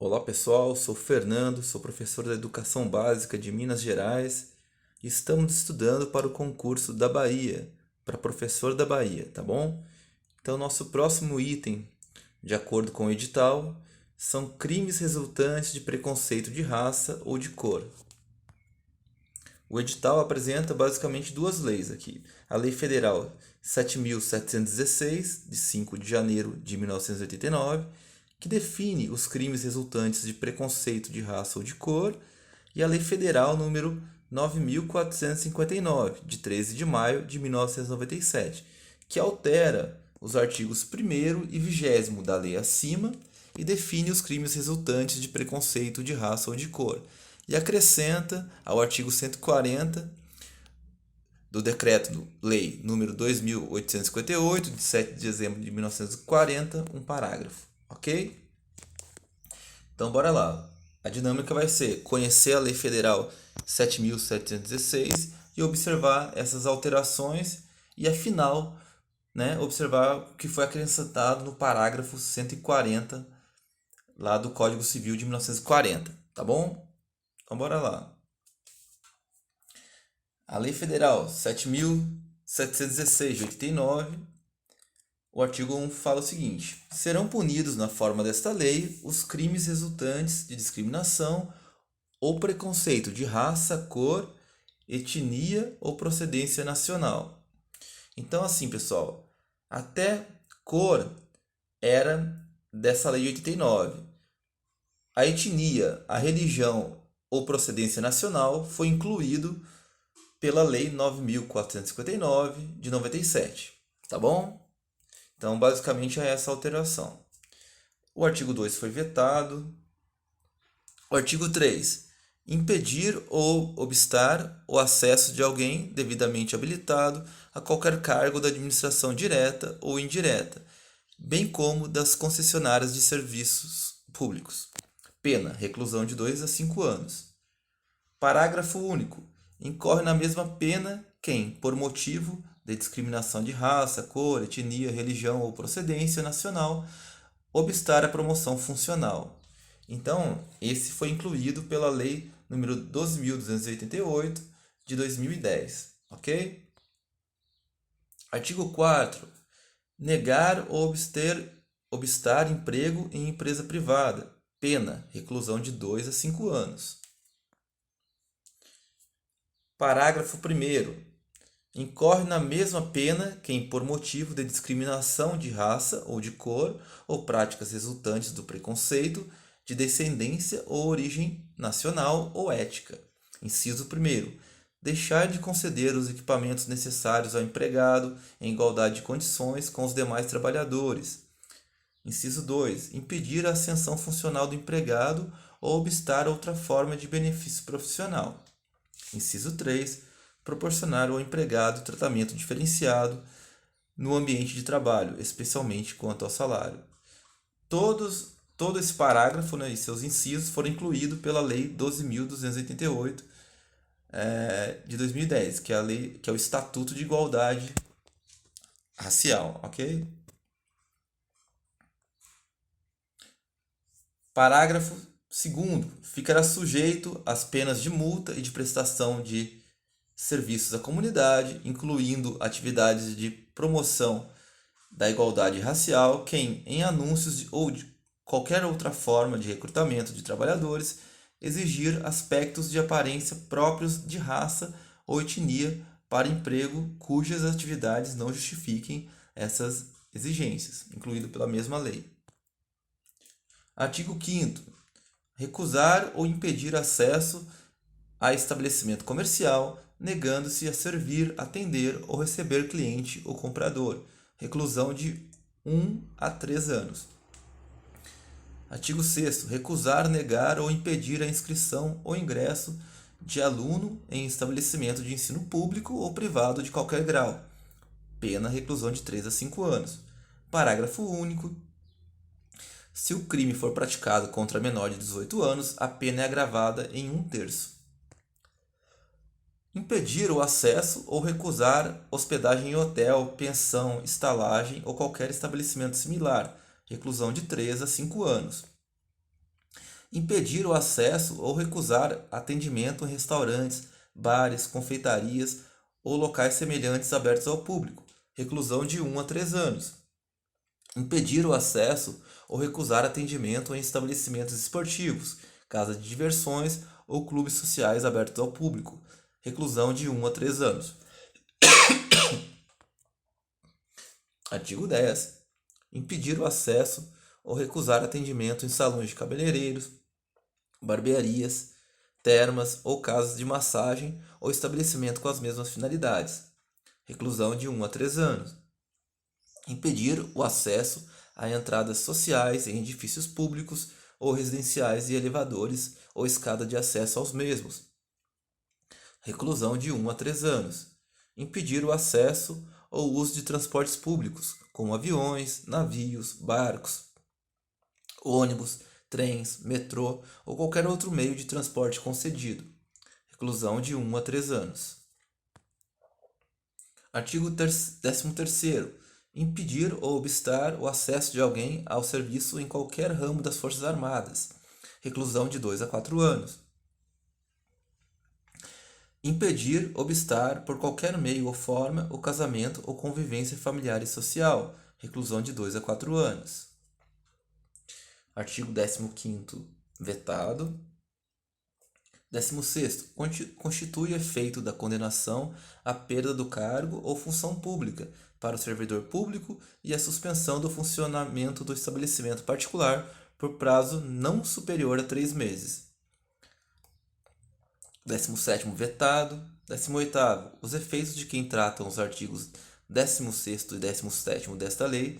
Olá pessoal, sou Fernando, sou professor da Educação Básica de Minas Gerais e estamos estudando para o concurso da Bahia, para professor da Bahia, tá bom? Então, nosso próximo item, de acordo com o edital, são crimes resultantes de preconceito de raça ou de cor. O edital apresenta basicamente duas leis aqui. A Lei Federal 7.716, de 5 de janeiro de 1989, que define os crimes resultantes de preconceito de raça ou de cor, e a Lei Federal número 9.459, de 13 de maio de 1997, que altera os artigos 1º e 20º da lei acima e define os crimes resultantes de preconceito de raça ou de cor, e acrescenta ao artigo 140 do Decreto-Lei número 2.858, de 7 de dezembro de 1940, um parágrafo, ok? Então, bora lá. A dinâmica vai ser conhecer a Lei Federal 7.716 e observar essas alterações e, afinal, observar o que foi acrescentado no parágrafo 140 lá do Código Civil de 1940, tá bom? Então, bora lá. A Lei Federal 7.716 de 89, o artigo 1 fala o seguinte: serão punidos na forma desta lei os crimes resultantes de discriminação ou preconceito de raça, cor, etnia ou procedência nacional. Então, assim, pessoal, até cor era dessa lei de 89. A etnia, a religião ou procedência nacional foi incluído pela Lei 9.459 de 97, tá bom? Então, basicamente é essa alteração. O artigo 2 foi vetado. O artigo 3. Impedir ou obstar o acesso de alguém devidamente habilitado a qualquer cargo da administração direta ou indireta, bem como das concessionárias de serviços públicos. Pena: reclusão de 2 a 5 anos. Parágrafo único. Incorre na mesma pena quem, por motivo de discriminação de raça, cor, etnia, religião ou procedência nacional, obstar a promoção funcional. Então, esse foi incluído pela Lei número 12.288 de 2010, ok? Artigo 4º. Negar ou obstar emprego em empresa privada. Pena: reclusão de 2 a 5 anos. Parágrafo 1º. Incorre na mesma pena quem, por motivo de discriminação de raça ou de cor ou práticas resultantes do preconceito de descendência ou origem nacional ou ética. Inciso 1º. Deixar de conceder os equipamentos necessários ao empregado em igualdade de condições com os demais trabalhadores. Inciso 2. Impedir a ascensão funcional do empregado ou obstar outra forma de benefício profissional. Inciso 3. Proporcionar ao empregado tratamento diferenciado no ambiente de trabalho, especialmente quanto ao salário. Todo esse parágrafo, e seus incisos foram incluídos pela Lei 12.288 de 2010, que é o Estatuto de Igualdade Racial, ok? Parágrafo 2º. Ficará sujeito às penas de multa e de prestação de serviços à comunidade, incluindo atividades de promoção da igualdade racial, quem, em anúncios ou de qualquer outra forma de recrutamento de trabalhadores, exigir aspectos de aparência próprios de raça ou etnia para emprego cujas atividades não justifiquem essas exigências, incluído pela mesma lei. Artigo 5º. Recusar ou impedir acesso a estabelecimento comercial, negando-se a servir, atender ou receber cliente ou comprador. Reclusão de 1 a 3 anos. Artigo 6º. Recusar, negar ou impedir a inscrição ou ingresso de aluno em estabelecimento de ensino público ou privado de qualquer grau. Pena: reclusão de 3 a 5 anos. Parágrafo único. Se o crime for praticado contra menor de 18 anos, a pena é agravada em 1/3. Impedir o acesso ou recusar hospedagem em hotel, pensão, estalagem ou qualquer estabelecimento similar. Reclusão de 3 a 5 anos. Impedir o acesso ou recusar atendimento em restaurantes, bares, confeitarias ou locais semelhantes abertos ao público. Reclusão de 1 a 3 anos. Impedir o acesso ou recusar atendimento em estabelecimentos esportivos, casas de diversões ou clubes sociais abertos ao público. Reclusão de 1 a 3 anos. Artigo 10. Impedir o acesso ou recusar atendimento em salões de cabeleireiros, barbearias, termas ou casas de massagem ou estabelecimento com as mesmas finalidades. Reclusão de 1 a 3 anos. Impedir o acesso a entradas sociais em edifícios públicos ou residenciais e elevadores ou escada de acesso aos mesmos. Reclusão de 1 a 3 anos. Impedir o acesso ou uso de transportes públicos, como aviões, navios, barcos, ônibus, trens, metrô ou qualquer outro meio de transporte concedido. Reclusão de 1 a 3 anos. Artigo 13º. Impedir ou obstar o acesso de alguém ao serviço em qualquer ramo das Forças Armadas. Reclusão de 2 a 4 anos. Impedir, obstar, por qualquer meio ou forma, o casamento ou convivência familiar e social. Reclusão de 2 a 4 anos. Artigo 15º. Vetado. 16º. Constitui efeito da condenação a perda do cargo ou função pública para o servidor público e a suspensão do funcionamento do estabelecimento particular por prazo não superior a 3 meses. 17º. Vetado. 18º. Os efeitos de quem tratam os artigos 16º e 17º desta lei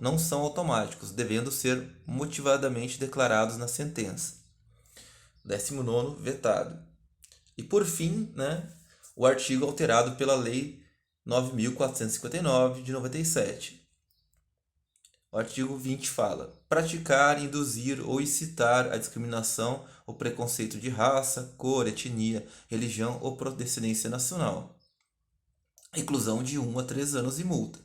não são automáticos, devendo ser motivadamente declarados na sentença. 19º. Vetado. E por fim, o artigo alterado pela Lei 9.459 de 97. O artigo 20 fala: praticar, induzir ou incitar a discriminação ou preconceito de raça, cor, etnia, religião ou procedência nacional. Reclusão de 1 a 3 anos e multa.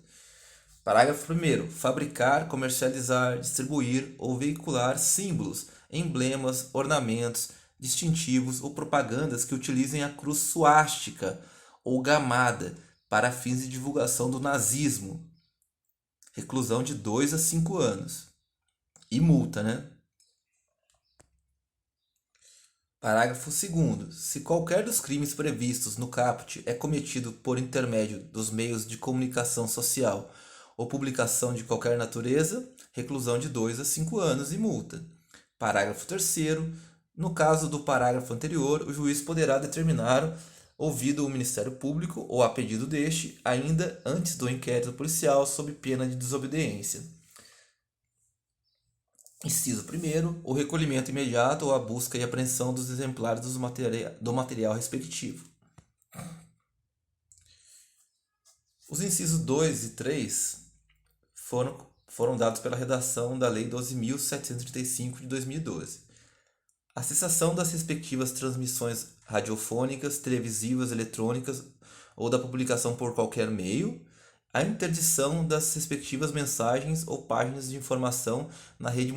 Parágrafo 1º. Fabricar, comercializar, distribuir ou veicular símbolos, emblemas, ornamentos, distintivos ou propagandas que utilizem a cruz suástica ou gamada para fins de divulgação do nazismo. Reclusão de 2 a 5 anos. E multa, Parágrafo 2º. Se qualquer dos crimes previstos no caput é cometido por intermédio dos meios de comunicação social ou publicação de qualquer natureza, reclusão de 2 a 5 anos e multa. Parágrafo 3º. No caso do parágrafo anterior, o juiz poderá determinar, ouvido o Ministério Público ou a pedido deste, ainda antes do inquérito policial, sob pena de desobediência. Inciso 1º. O recolhimento imediato ou a busca e apreensão dos exemplares do material respectivo. Os incisos 2 e 3 foram dados pela redação da Lei 12.735 de 2012. A cessação das respectivas transmissões radiofônicas, televisivas, eletrônicas ou da publicação por qualquer meio, a interdição das respectivas mensagens ou páginas de informação na rede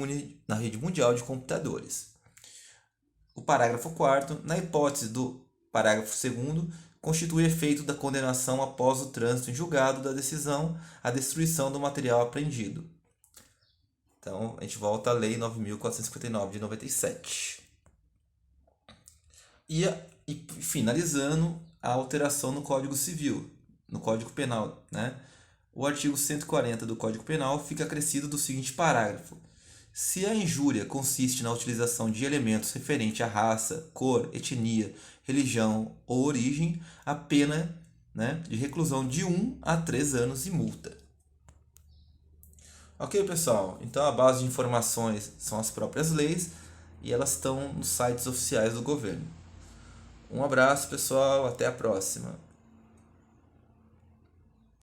mundial de computadores. O parágrafo 4º, na hipótese do parágrafo 2º, constitui efeito da condenação após o trânsito em julgado da decisão a destruição do material apreendido. Então, a gente volta à Lei 9.459 de 97. E finalizando, a alteração no Código Civil, no Código Penal, O artigo 140 do Código Penal fica acrescido do seguinte parágrafo: se a injúria consiste na utilização de elementos referentes à raça, cor, etnia, religião ou origem, a pena de reclusão de 1 a 3 anos e multa. Ok, pessoal? Então a base de informações são as próprias leis e elas estão nos sites oficiais do governo. Um abraço, pessoal. Até a próxima.